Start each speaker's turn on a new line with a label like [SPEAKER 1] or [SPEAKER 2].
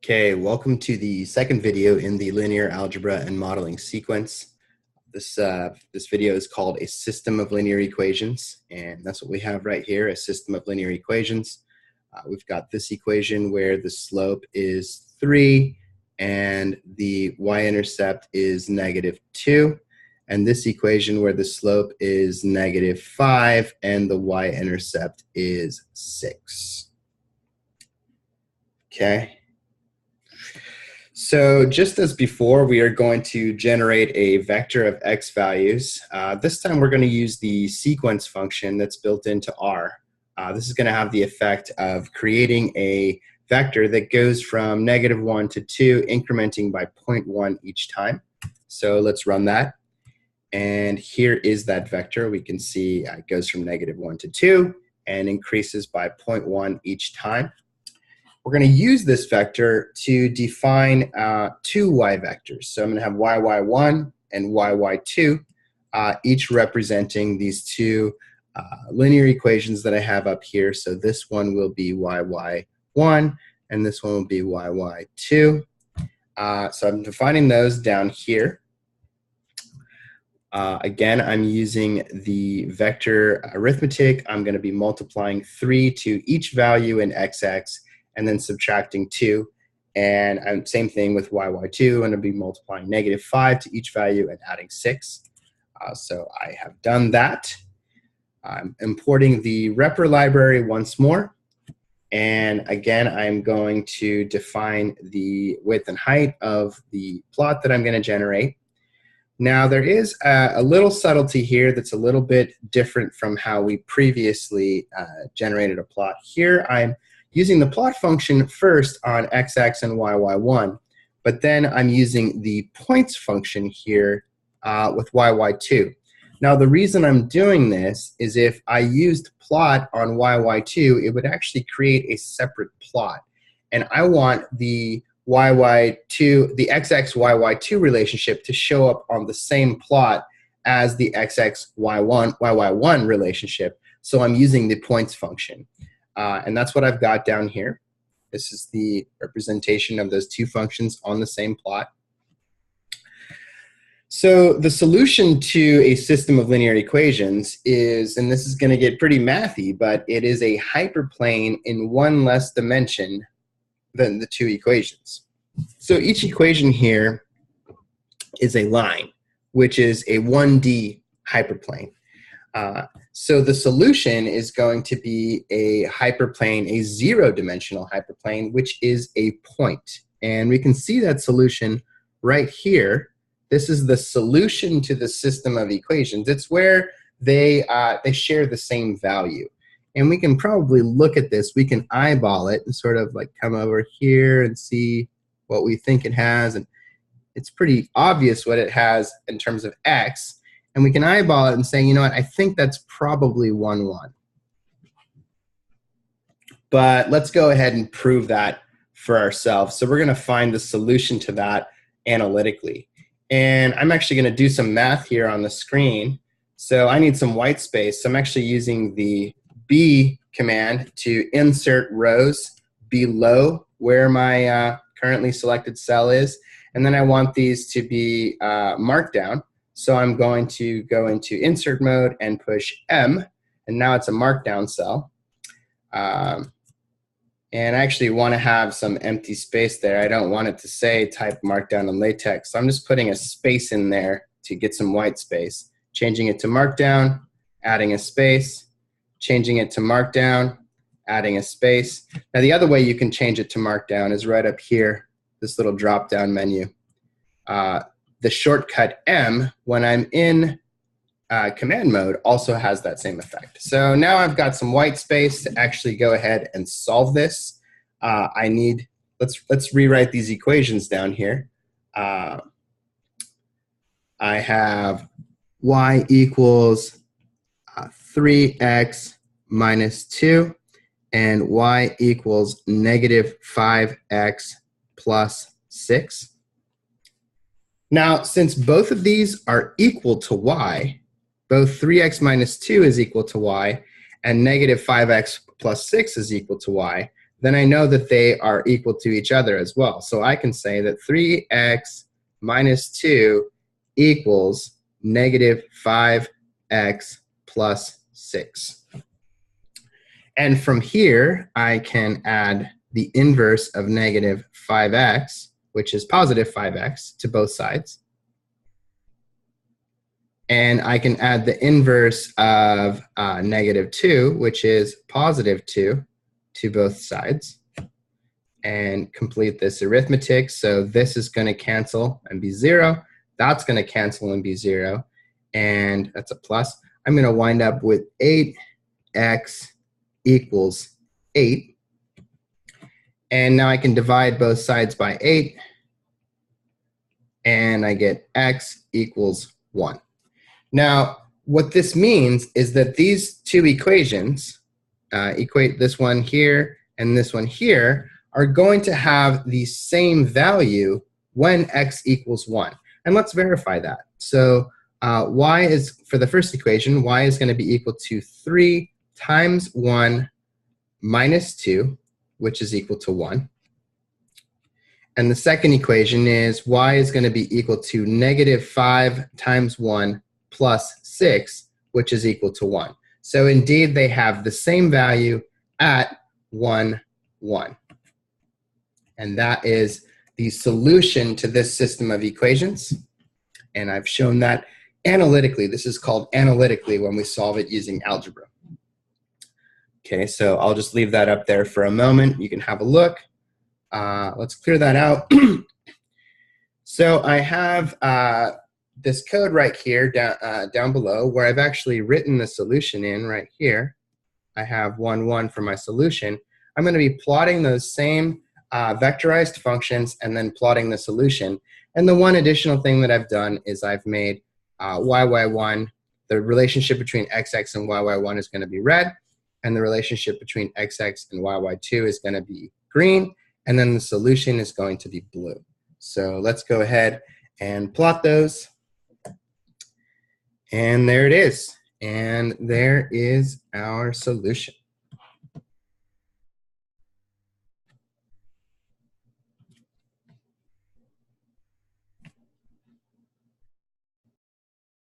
[SPEAKER 1] Okay, welcome to the second video in the linear algebra and modeling sequence. This video is called a system of linear equations, and that's what we have right here, a system of linear equations. We've got this equation where the slope is 3 and the y-intercept is -2, and this equation where the slope is -5 and the y-intercept is 6. Okay. So just as before, we are going to generate a vector of x values. This time we're going to use the sequence function that's built into R. This is going to have the effect of creating a vector that goes from -1 to 2, incrementing by 0.1 each time. So let's run that. And here is that vector. We can see it goes from -1 to 2 and increases by 0.1 each time. We're going to use this vector to define two y vectors. So I'm going to have yy1 and yy2, each representing these two linear equations that I have up here. So this one will be yy1 and this one will be yy2. So I'm defining those down here. Again, I'm using the vector arithmetic. I'm going to be multiplying 3 to each value in xx, and then subtracting 2. And same thing with yy2, I'm going to be multiplying -5 to each value and adding 6. So I have done that. I'm importing the repr library once more. And again, I'm going to define the width and height of the plot that I'm going to generate. Now, there is a little subtlety here that's a little bit different from how we previously generated a plot. Here, I'm using the plot function first on xx and yy1, but then I'm using the points function here with yy2. Now, the reason I'm doing this is if I used plot on yy2, it would actually create a separate plot. And I want the yy2, the xx yy2 relationship to show up on the same plot as the xx yy1 relationship. So I'm using the points function. And that's what I've got down here. This is the representation of those two functions on the same plot. So the solution to a system of linear equations is, and this is going to get pretty mathy, but it is a hyperplane in one less dimension than the two equations. So each equation here is a line, which is a 1D hyperplane. So the solution is going to be a hyperplane, a zero-dimensional hyperplane, which is a point. And we can see that solution right here. This is the solution to the system of equations. It's where they share the same value. And we can probably look at this. We can eyeball it and sort of like come over here and see what we think it has. And it's pretty obvious what it has in terms of x. And we can eyeball it and say, you know what, I think that's probably 1, 1. But let's go ahead and prove that for ourselves. So we're going to find the solution to that analytically. And I'm actually going to do some math here on the screen. So I need some white space. So I'm actually using the B command to insert rows below where my currently selected cell is. And then I want these to be marked down. So I'm going to go into insert mode and push M, and now it's a markdown cell. And I actually want to have some empty space there. I don't want it to say type markdown in LaTeX. So I'm just putting a space in there to get some white space. Changing it to markdown, adding a space, changing it to markdown, adding a space. Now the other way you can change it to markdown is right up here, this little drop-down menu. The shortcut M, when I'm in command mode, also has that same effect. So now I've got some white space to actually go ahead and solve this. Let's rewrite these equations down here. I have y equals 3x minus 2 and y equals -5x plus 6. Now, since both of these are equal to y, both 3x minus 2 is equal to y, and -5x plus 6 is equal to y, then I know that they are equal to each other as well. So I can say that 3x minus 2 equals negative 5x plus 6. And from here, I can add the inverse of negative 5x, which is positive 5x, to both sides. And I can add the inverse of negative 2, which is positive 2, to both sides. And complete this arithmetic. So this is going to cancel and be 0. That's going to cancel and be 0. And that's a plus. I'm going to wind up with 8x equals 8. And now I can divide both sides by 8. And I get x equals 1. Now, what this means is that these two equations, equate this one here and this one here, are going to have the same value when x equals 1. And let's verify that. So y is, for the first equation, y is going to be equal to 3 times 1 minus 2, which is equal to 1. And the second equation is y is going to be equal to negative 5 times 1 plus 6, which is equal to 1. So indeed, they have the same value at 1, 1. And that is the solution to this system of equations. And I've shown that analytically. This is called analytically when we solve it using algebra. Okay, so I'll just leave that up there for a moment. You can have a look. Let's clear that out. So I have this code right here down below where I've actually written the solution in right here. I have 1, 1 for my solution. I'm going to be plotting those same vectorized functions and then plotting the solution. And the one additional thing that I've done is I've made yy1, the relationship between xx and yy1 is going to be red, and the relationship between xx and yy2 is going to be green, and then the solution is going to be blue. So let's go ahead and plot those. And there it is. And there is our solution.